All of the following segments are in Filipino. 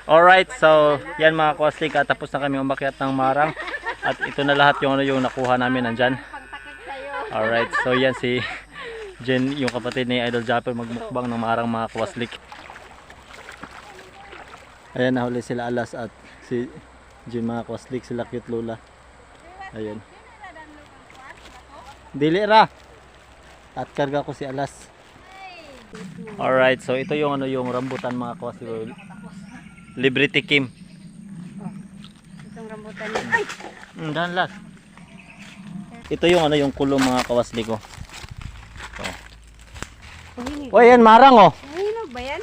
Alright, so yan mga kwaslik, tapos na kami umakyat ng marang. At ito na lahat yung ano yung nakuha namin nandyan. Alright, so yan si Jen, yung kapatid ni Idol Japper, magmukbang ng marang mga kwaslik. Ayan, nahuli sila Alas at si Jen mga kwaslik, sila cute Lola. Ayan. Dili ra. At karga ko si Alas. Alright, so ito yung ano yung rambutan mga kwaslik. Libre tikim. Itong rambutan niya. Ay! Dahan las. Ito yung ano yung kulong mga kawasli ko. Oh. Uy, yan marang oh. Hinog ba yan?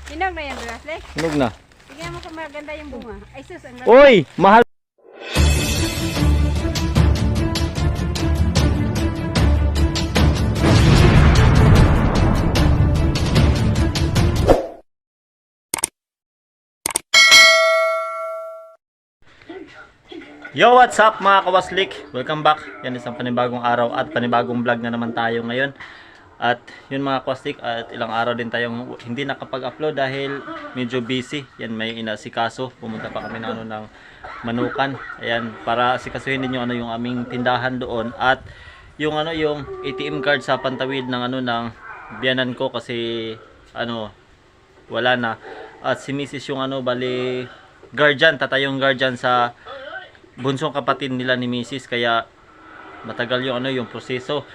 Hinog na yan, Brasle? Hinog na. Tingnan mo kung maganda yung bunga. Ay sus, ang Uy, mahal. Yo, what's up mga kawaslik? Welcome back. Yan isang panibagong araw at panibagong vlog na naman tayo ngayon. At yun mga kawaslik, at ilang araw din tayong hindi nakapag-upload dahil medyo busy. Yan, may inasikaso. Pumunta pa kami ng ano ng Manukan. Ayan, para sikasuhin din yung ano yung aming tindahan doon at yung ano yung ATM card sa pantawid ng ano ng biyanan ko kasi ano wala na. At si Mrs. yung ano bali guardian, tatayong guardian sa bunsong kapatid nila ni Mrs. Kaya matagal yung ano yung proseso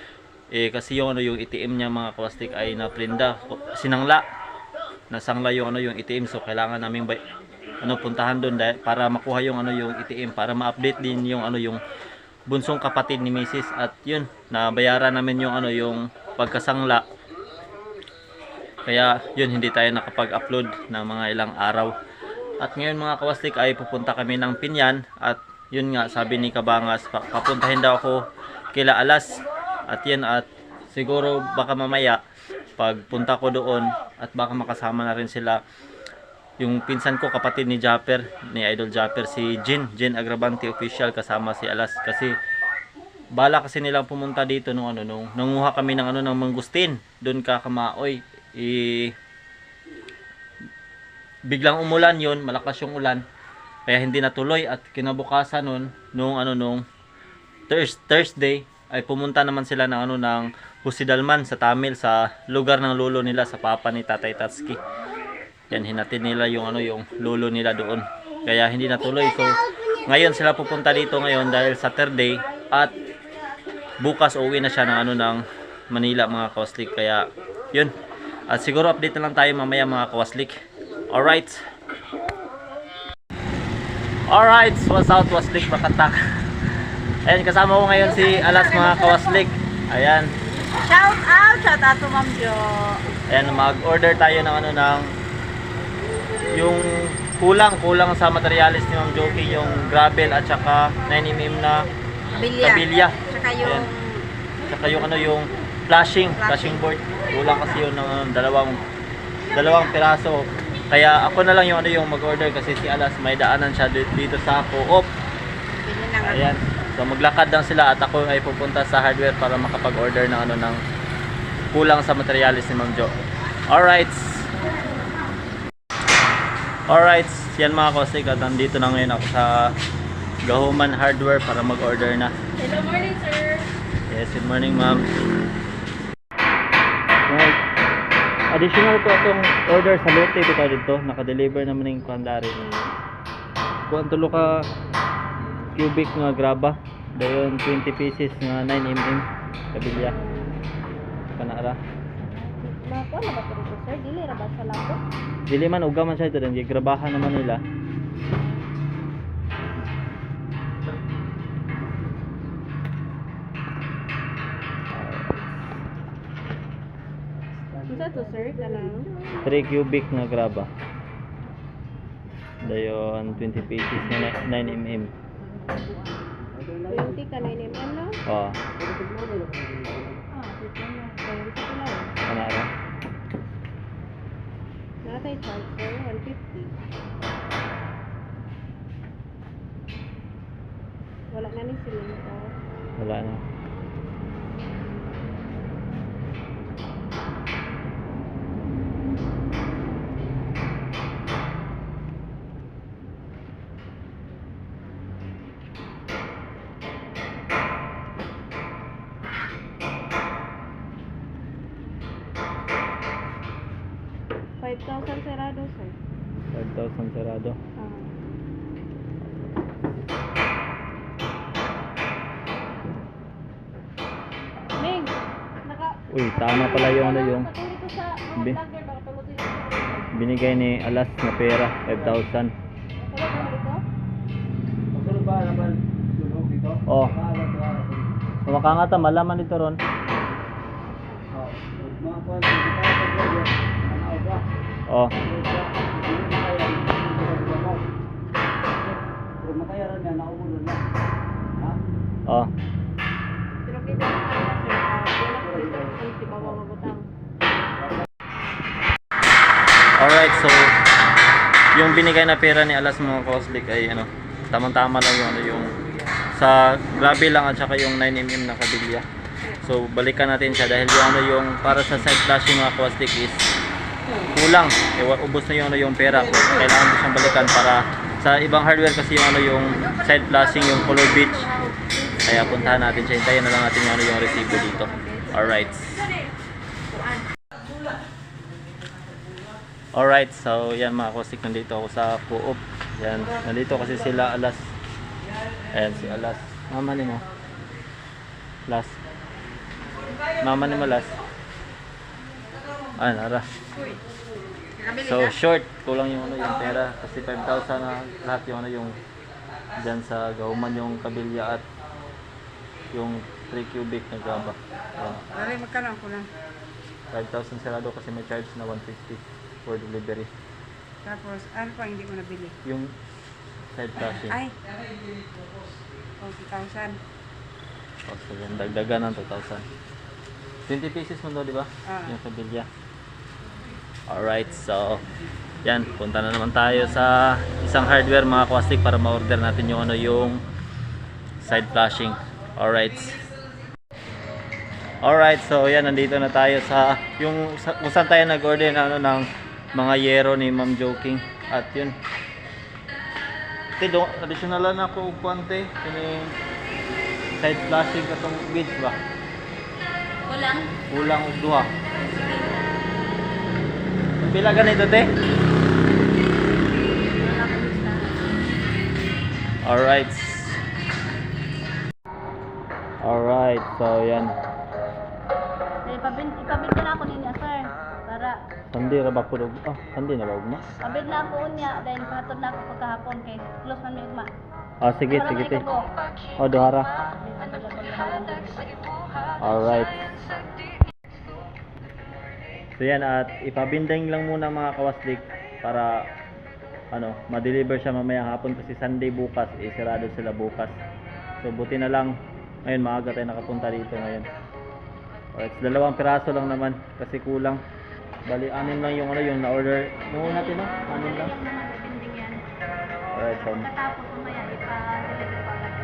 kasi yung ano yung ATM niya mga kawastik ay naprinda, sinangla, nasangla yung ano yung ATM, so kailangan namin puntahan doon para makuha yung ano yung ATM para ma-update din yung ano yung bunsong kapatid ni Mrs. At yun, nabayaran namin yung ano yung pagkasangla. Kaya yun, hindi tayo nakapag-upload ng mga ilang araw. At ngayon mga kawastik ay pupunta kami ng Pinyan at yun nga, sabi ni Kabangas, papuntahin daw ako kila Alas. At yan, at siguro baka mamaya pagpunta ko doon at baka makasama na rin sila yung pinsan ko, kapatid ni Japper, ni Idol Japper, si Jen Agrabante official, kasama si Alas. Kasi bala kasi nilang pumunta dito nung nanguha kami ng ano ng mangustin doon Kamaoy. Biglang umulan yun, malakas yung ulan. Kaya hindi natuloy at kinabukasan nung Thursday ay pumunta naman sila ng Husidalman sa Tamil, sa lugar ng lolo nila, sa papa ni Tatay Tatski. Yan, hinatid nila yung yung lolo nila doon. Kaya hindi natuloy. So ngayon sila pupunta dito ngayon dahil Saturday at bukas uwi na siya ng Manila mga kawaslik. Kaya yun. At siguro update na lang tayo mamaya mga kawaslik. Alright. Alright, what's out waslik Bakatak. Ayan, kasama ko ngayon si Alas mga kawaslik. Ayan. shout out to Ma'am Jo. Ayan, mag-order tayo ng yung kulang sa materialis ni Ma'am Joki, yung gravel at saka 9mm na kabilya. Tsaka yung yung flashing board. Kulang kasi yun ng dalawang piraso. Kaya ako na lang yung mag-order kasi si Alas may daanan siya dito sa Co-op. Ayan. So maglakad lang sila at ako ay pupunta sa hardware para makapag-order ng kulang sa materialis ni Ma'am Jo. Alright. Alright. Yan mga kosik, at nandito na ngayon ako sa Gahuman Hardware para mag-order na. Hello, morning sir. Yes, good morning ma'am. Additional ko itong order sa lote bitaw dito, naka-deliver naman yung kandari. Kuan tulo ka cubic nga graba, dayon 20 pieces nga 9mm kabilya. Kanara. Mako na ba ito sir? Dili ra ba sa lako? Dili man uga man siya ito, din grabahan naman nila. Isa to sir, kanang 3 cubic nga graba. Dayon 20 pieces nga 9mm. 20 ka 9mm no? Oh. Kanara. Natay charge sir, 150. Wala na ni sila nito. Wala na. 5,000 serado, sir. 5,000 sarado. Ah. Ming, Uy, tama pala yung ano yung katulad ko sa mga Bi- vlogger, baka tulad dito. binigay ni Alas na pera, 5,000. Katulad mo dito? Oh. Kumakangata, malaman dito ron. Oh. Oh. Pero kita na kaya, sir. Wala ko dito kasi si Bawa Magutang. Alright, so yung binigay na pera ni Alas mga Koslik ay ano, tamang-tama lang yung ano yung sa grabe lang at saka yung 9mm na kabilya. So balikan natin siya dahil yung ano yung para sa side flashing mga Koslik is kulang. Ubos na yung ano yung pera ko. Kailangan ko siyang balikan para sa ibang hardware kasi yung ano yung side flashing yung color beach. Kaya puntahan natin siya. Hintayin na lang natin yung ano yung resibo dito. Alright. Alright, so yan mga Kostik, nandito ako sa Co-op. Yan, nandito kasi sila Alas. Ayan si Alas. Mama ni mo. Las. Mama ni mo Las. Ah, nara. So short, kulang yung ano yung pera kasi 5,000 na lahat yung ano yung diyan sa Gauman yung kabilya at yung 3 cubic na gaba. Yan. Aray, magkano ko lang. 5,000 sarado kasi may charge na 150 for delivery. Tapos, ano pa hindi ko nabili? Yung side flashing. Ay! 40,000. O, so yan, dagdagan ng 2,000. 20 pieces mo daw, di ba? Ah. Yung kabilya. Alright, so yan, punta na naman tayo sa isang hardware mga Kwastik para ma-order natin yung ano yung side flashing. Alright. Alright, so yan, nandito na tayo sa yung kung saan tayo nag-order na ano ng mga yero ni Ma'am Joking. At yun. Tido, additional lang ako upuante. Kini side flashing katong beads ba? Kulang. Kulang og duha. Pila ganito te? Alright. Alright, so yan. Ipabid na ako niya, sir. Para Sandi ra ba ko dog? Ah, sandi na ba ugma? pabid na ako niya dahil pahatod na ako pagkahapon kay close man mi ugma. Ah, sige, Para sige te. malikot ko. Oh, duhara. Alright. So yan, at ipabinding lang muna mga Kawaslik para ano, ma-deliver siya mamaya hapon kasi Sunday bukas, sarado sila bukas. So buti na lang ngayon maaga tayo nakapunta dito ngayon. Alright, 2 piraso lang naman kasi kulang. Bali 6 lang yung ano yung na-order. Yung natin no? 6 lang. Alright, so Katapos mamaya ipa-deliver ko agad.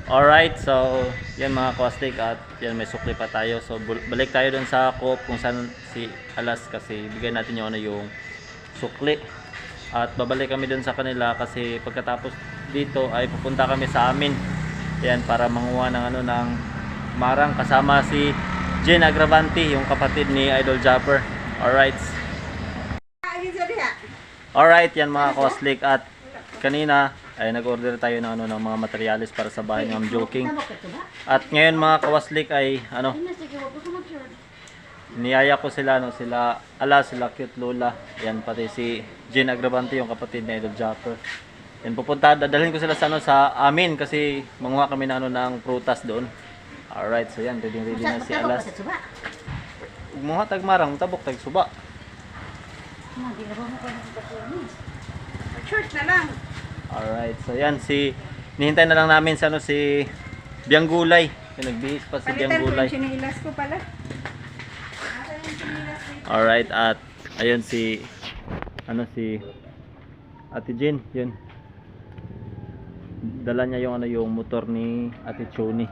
Alright, so yan mga Kostik at yan may sukli pa tayo. So balik tayo dun sa Co-op kung saan si Alas kasi bigay natin yung ano yung sukli. At babalik kami dun sa kanila kasi pagkatapos dito ay pupunta kami sa amin. Yan para manguha ng ano ng marang kasama si Jen Agravanti, yung kapatid ni Idol Japper. Alright. Alright, yan mga Koslik at kanina ay nag-order tayo ng ano ng mga materyales para sa bahay ng Ma'am Joking. At ngayon mga Kawaslik ay ano niyaya ko sila no sila sila Cute Lola. Yan pati si Jen Agravanti yung kapatid ni Idol Japper. Yan pupunta dadalhin ko sila sa ano sa amin kasi manguha kami ng ano ng prutas doon. Alright, so yan ready na si Alas. Umuha tag marang tabok tag suba. Short na lang. Alright, so yan nihintay na lang namin sa ano si Biang Gulay. Yung nagbihis pa si Biang Palitan ko Gulay. yung sinilas ko pala. Alright, at ayun si Ate Jean, yun. Dala niya yung ano yung motor ni Ate Choni.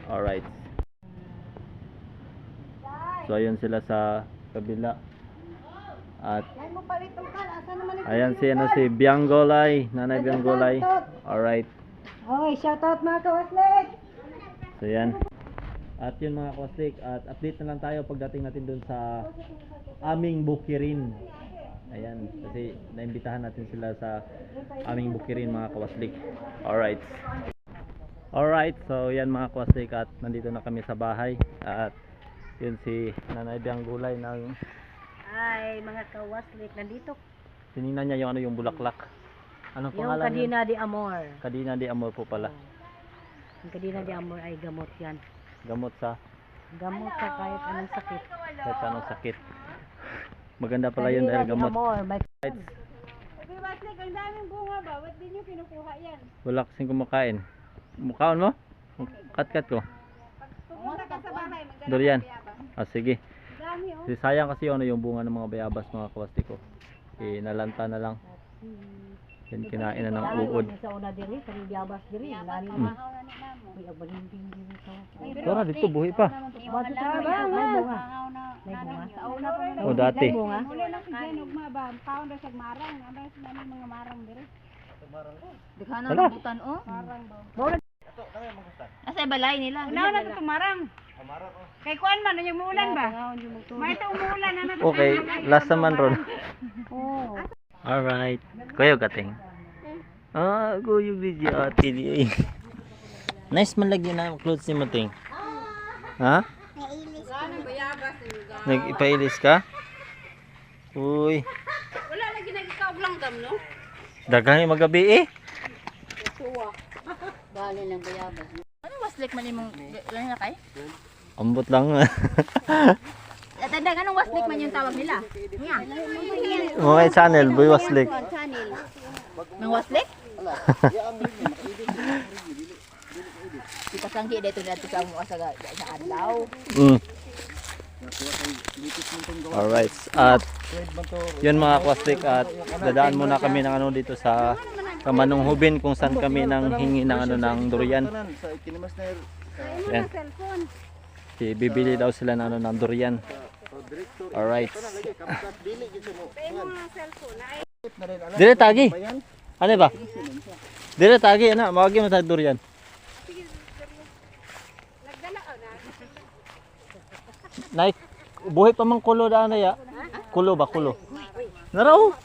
Alright. So ayun sila sa kabila. At Ay mo palitong kan. Asa naman ito? ayan si Biang Gulay, Nanay Biang Gulay. Alright. Okay, shoutout mga kawaslik! So yan. At yun mga kawaslik, at update na lang tayo pagdating natin dun sa aming bukirin. Ayan, kasi naimbitahan natin sila sa aming bukirin mga kawaslik. Alright. Alright, so yan mga kawaslik, at nandito na kami sa bahay. At yun si Nanay Biang Gulay ng Ay, mga kawaslik, nandito. tinignan niya yung ano yung bulaklak. Anong Yung pangalan yun? Kadina de Amor. Kadina de Amor po pala. Yung Kadina de Amor ay gamot yan. Gamot sa Gamot sa kahit anong sakit. kahit sa anong sakit. Maganda pala yun Kadina dahil de gamot. Amor. May Right. Kuya Baslik, ang daming bunga ba? Ba't di nyo kinukuha yan? Wala kasing kumakain. Mukhaon mo? Kat-kat ko. Pupunta ka sa bahay, magdala Durian. ka bayabas. Ah, sige. Ang dami oh. Kasi sayang kasi ano yung bunga ng mga bayabas mga kawastik ko. Nalanta na lang. Yan kinain na ng uod. Sa una diri, sa Riyabas diri. Lani Hmm. na. May abalinding diri sa. Tara dito buhay pa. Bato sa may bunga. May bunga. O dati. May bunga. Muli lang si Jen, ugma ba? Kaon na siya marang. Ano sa namin mga marang diri? Dikhanan Wala. ng butan o. Marang ba? Asa balay nila. Una na ito marang. Kay kuan man, yung muulan ba? May ito umuulan na natin. Okay, last naman ron. Oh. Alright. Kuya gating. Ah, kuya video ate di. Nice man lagi na ang clothes ni Mating. Ha? Nag-ipailis ka? Uy. Wala lagi nagikaog lang dam, no? Daghang magabi eh. Bali lang bayabas. Ano waslik man imong lang na kay? Ambot lang. Tanda anong waslik man yung tawag nila? Nga. Mga channel, boy waslik. Channel. Nang waslik? Kita sangki dito dito sa mo sa adlaw. Mm. Alright. At yun mga kwastik, at dadaan muna kami ng ano dito sa Kamanong Hubin kung saan kami nang hingi ng ano ng durian. Yan. Bibili daw sila ng ano ng durian. Alright. Dire tagi. Ano ba? Dire tagi ana, mawagi mo tag durian. Naik buhay pa mang kulo da na ya. Kulo ba kulo? Naraw.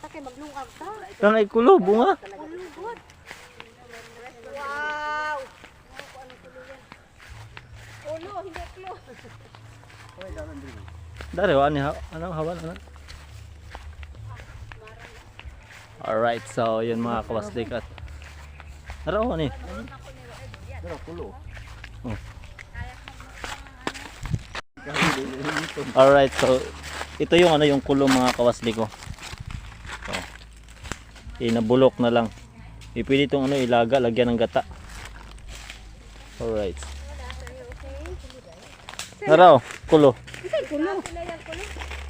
Nang ay kulo bunga. Dari wa ni ano hawan ano. Alright, so yun mga kawasdik at naraw ni. Oh. Alright, so ito yung ano yung kulo mga kawasdik ko. So, inabulok na lang. Ipili itong ano ilaga, lagyan ng gata. Alright. Naraw, kulo.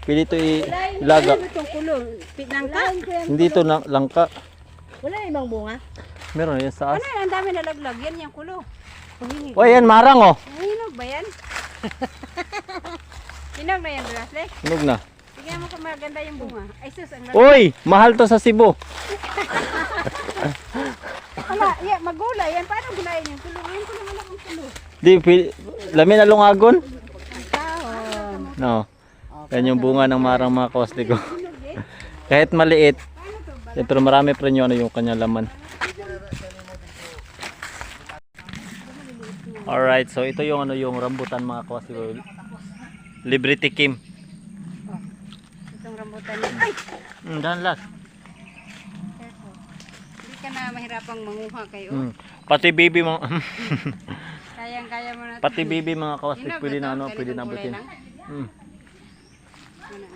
Pili ito ilaga. Itong kulo, pinangka. Hindi ito langka. Wala ibang bunga. Meron yan sa as. Ano yan, ang dami nalaglag. Yan yung kulo. O yan, marang oh. Hinog ba yan? Hinog na yan, Baslik. Hinog na. Tingnan mo kung maganda yung bunga. Ay sus, ang Uy, mahal to sa Cebu. Wala, yeah, magulay yan. Paano gulayin yung kulo? Yung kulo, wala kang kulo. Di, lamin na lungagon. Tahon. No. Yan yung bunga ng marang mga koste ko. Kahit maliit. Pero marami pa rin yung, ano, yung kanyang laman. Alright, so ito yung ano yung rambutan mga koste ko. Libre tikim. Itong rambutan niya. Ay! Dahan last. Hindi ka na mahirapang manguha kayo. Pati baby mga Kayang-kaya mo na. pati baby mga kawastik Hinog pwede na to, ano, ganitong pwede na kulay abutin. lang. Mm. Ano?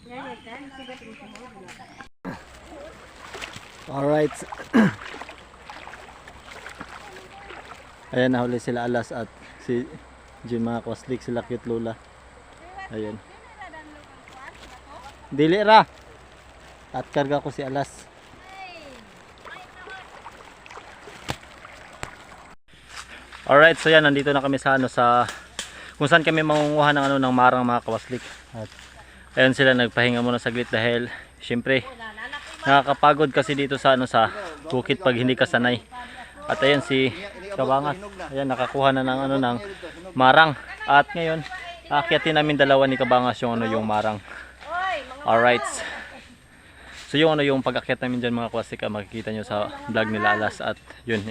Yan, yan. Sigat mo sa Alright. Ayan, nahuli sila Alas at si Jim mga kawastik, sila cute Lola. Ayan. Dili ra. At karga ko si Alas. Alright, so yan, nandito na kami sa ano sa kung saan kami mangunguha ng ano ng marang mga kawaslik. At ayun sila nagpahinga muna saglit dahil syempre Nakakapagod kasi dito sa ano sa bukid pag hindi ka sanay. At ayan si Kabangas. Ayan nakakuha na ng ano ng marang. At ngayon, aakyatin namin dalawa ni Kabangas yung ano yung marang. Alright. So yung ano yung pag-akyat namin diyan mga kwastik, makikita nyo sa vlog nila Alas at yun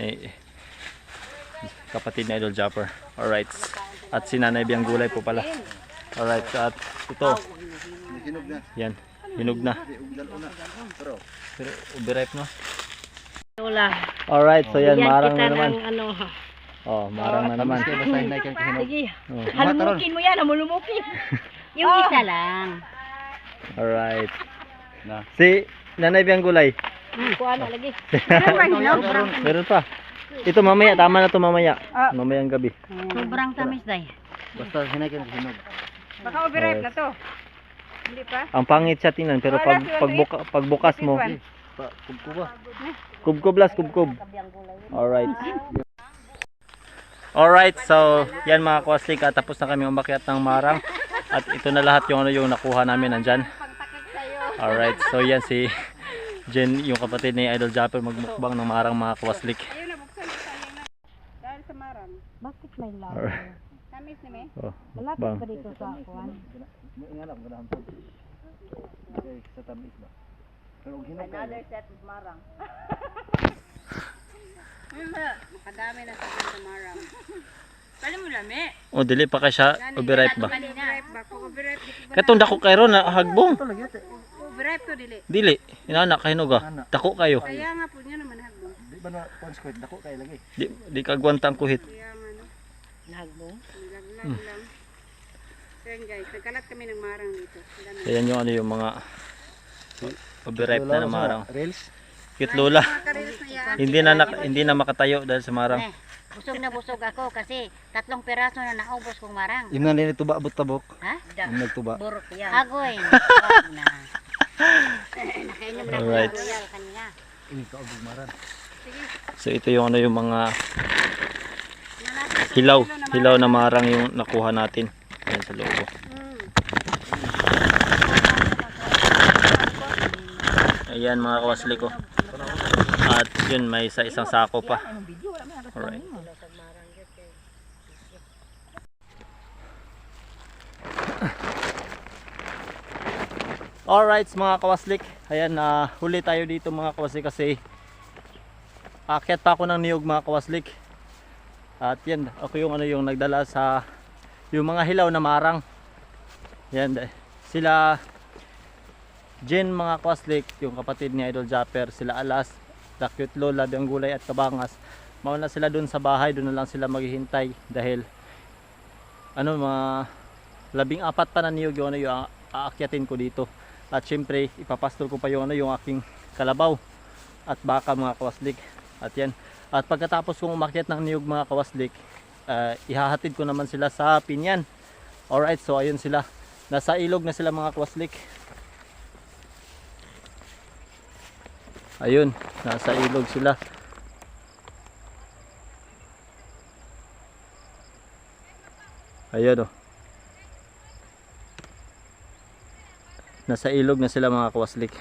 kapatid na Idol Japper. Alright. At si Nanay Biang Gulay po pala. Alright. At ito. Yan. Hinog na. Pero ubi-ripe no? Wala. Alright. So yan. Bigyan Marang kita na naman. ng ano. Oh, marang na naman. Sige. Oh. Halumukin mo yan, hamulumukin. Yung isa lang. Alright. Si Nanay Biang Gulay. Kuha na lagi. Meron pa. Ito mamaya. Tama na to mamaya. Mamayang gabi. Sobrang tamis day. Basta hinagyan ng hinog. Baka overripe na to. Hindi pa? Ang pangit siya tingnan pero pagbukas mo kubkublas kubkub. Alright. Alright, so yan mga kwastik, tapos na kami umakyat ng marang at ito na lahat yung ano yung nakuha namin nandyan. Alright, so yan si Jen, yung kapatid ni Idol Japper, magmukbang ng marang mga kwastik. Ayun na, buksan mo tayo na. Dahil sa marang. Bakit may law? Alright. Tamis na may. Oh, Malapit mukbang. pa dito sa akuan. Another set of marang. Makadami na sa marang. Pali mo lami. Oh, dili pa kay siya overripe ba? Overripe ba? Kung overripe di ko ba? Katong dako kayo na hagbong. Overripe to dili. Dili, inana kahinog ah. Dako kayo. Kaya nga po niya naman hagbong. Di kagwanta ang kuhit. Kaya nga no. Nagbong. Laglag lang. So yun guys, nagkalat kami ng marang dito. Ang dami. Ayan yung ano yung mga overripe na marang. Reels? Cute Lola. Mga karilis na yan. Hindi na makatayo dahil sa marang. Busog na busog ako kasi 3 peraso na naubos kong marang. Yung nga nila tuba abot tabok. Ha? Yung nagtuba. Burok yan. Agoy. Wag na. Nakainom na Alright. ko ng royal kanina. Ini ka abog maran. So ito yung ano yung mga hilaw na marang yung nakuha natin. Ayan sa loob. Ayan mga kawasli ko. At yun may isang sako pa. Alright. Alright mga kawaslik. Ayan huli tayo dito mga kawaslik kasi aakyat pa ako ng niyog mga kawaslik. At yan ako yung ano yung nagdala sa yung mga hilaw na marang. Yan sila Jen mga kawaslik, yung kapatid ni Idol Japper, sila Alas, the Cute Lola, Biang Gulay at Kabangas. Mauna sila dun sa bahay, dun na lang sila maghihintay dahil ano mga 14 pa na niyog yung ano yung aakyatin ko dito. At syempre ipapastol ko pa yung ano yung aking kalabaw at baka mga kawaslik. At yan. At pagkatapos kong umakyat ng niyog mga kawaslik, ihahatid ko naman sila sa Pinyan. Alright, so ayun sila. Nasa ilog na sila mga kawaslik. Ayun, nasa ilog sila. Ayun oh. Nasa ilog na sila mga kawaslik.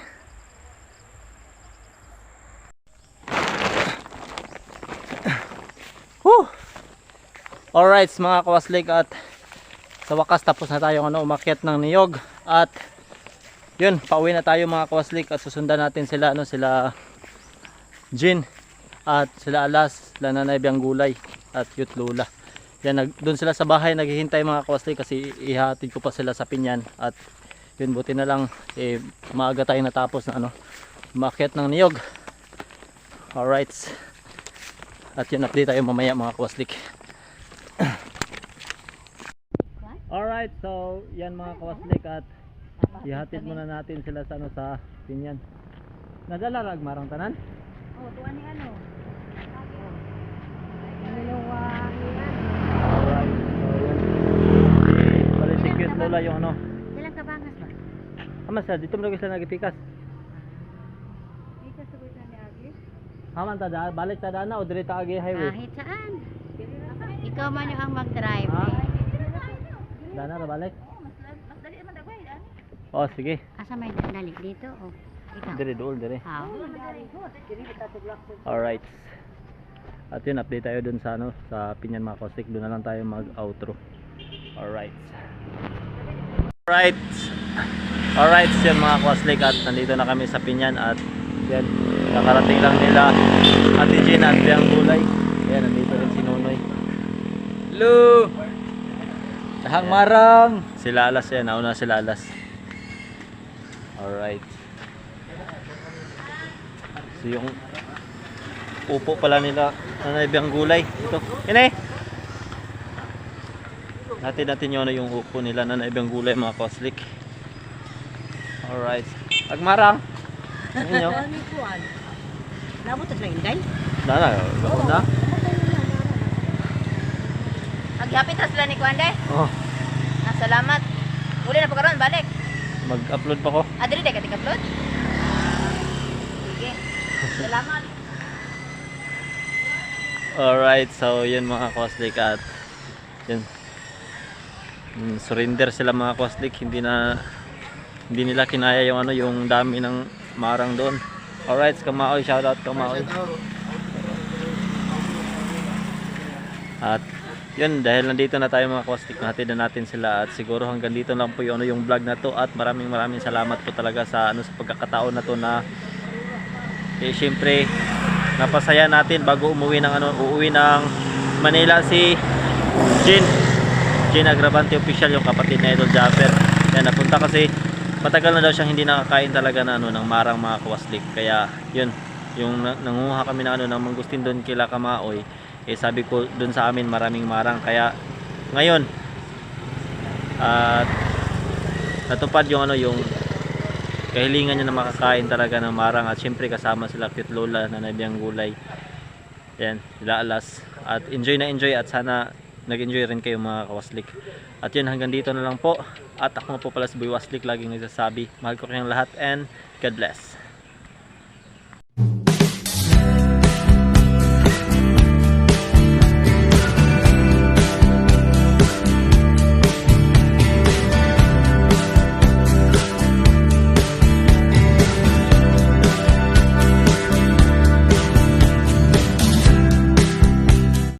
Alright mga kawaslik, at sa wakas tapos na tayong umakyat ng niyog at yun, pauwi na tayo mga kawaslik at susundan natin sila sila Jin at sila Alas, sila Nanay Biang Gulay at Cute Lola. Yan, doon sila sa bahay naghihintay mga kawaslik kasi ihatid ko pa sila sa Pinyan. At yun, buti na lang maaga tayo natapos na umakyat ng niyog. Alright, at yun, update tayo mamaya mga kawaslik. Alright, so yan mga kawaslik, at ihatid muna natin sila sa sa Pinyan. Nadala lag marang tanan? Oh, tuwan ni ano? Alright, so yan. Bali si Cute Lola yung Silang Kabangas ba? Amas sa dito mo sila nagipikas. Ika sabi na ni Agi. Haman ta da, balik ta na o diri ta agi highway. Kahit saan. Ikaw man yung ang mag-drive. Ha? Eh. Dana ra balik. Mas dali man dagway dan. Oh, sige. Asa may dalik dito? Oh. Dire dool dire. Ah. Alright. At yun, update tayo dun sa ano, sa Pinyan mga Kostik. Doon na lang tayo mag-outro. Alright. Alright. Alright, yun mga Kostik. At nandito na kami sa Pinyan. At yan, nakarating lang nila Ate Jean at Biang Gulay. Ayan, nandito rin si Nonoy. Hello! Sahang marang! Si Lalas yan, nauna si Lalas. Alright. So yung upo pala nila Nanay Biang Gulay. Ito. Yan eh. Natin yun yung upo nila Nanay Biang Gulay mga Koslik. Alright. Agmarang. Ano nyo? Labot na lang inday. Nana, gawin na. Maghapit na sila ni Kuande. Oh, Salamat. Uli na po karon balik. mag-upload pa ko. Adri day ka upload. Sige. Salamat. Alright, so yun mga Koslik at yun. Surrender sila mga Koslik, hindi nila kinaya yung ano, yung dami ng marang doon. Alright, Kamaoy, shoutout Kamaoy. At yun, dahil nandito na tayo mga Kostik, natin na natin sila at siguro hanggang dito lang po yung, yung vlog na to at maraming salamat po talaga sa sa pagkakataon na to na syempre napasaya natin bago uuwi ng Manila si Jean Agravante official, yung kapatid na Idol Japper. Yan, napunta kasi matagal na daw siyang hindi nakakain talaga na ng marang mga Kostik. Kaya yun, yung nanguha kami ng ng mangustin doon kila Kamaoy. Sabi ko dun sa amin maraming marang, kaya ngayon at natupad yung yung kahilingan niya na makakain talaga ng marang at syempre kasama sila Cute Lola, Nanay Biang Gulay, yan, sila Alas, at enjoy at sana nag-enjoy rin kayo mga Kawaslik. At yun, hanggang dito na lang po at ako po pala si Boy Waslik, laging nagsasabi mahal ko kayong lahat and God bless.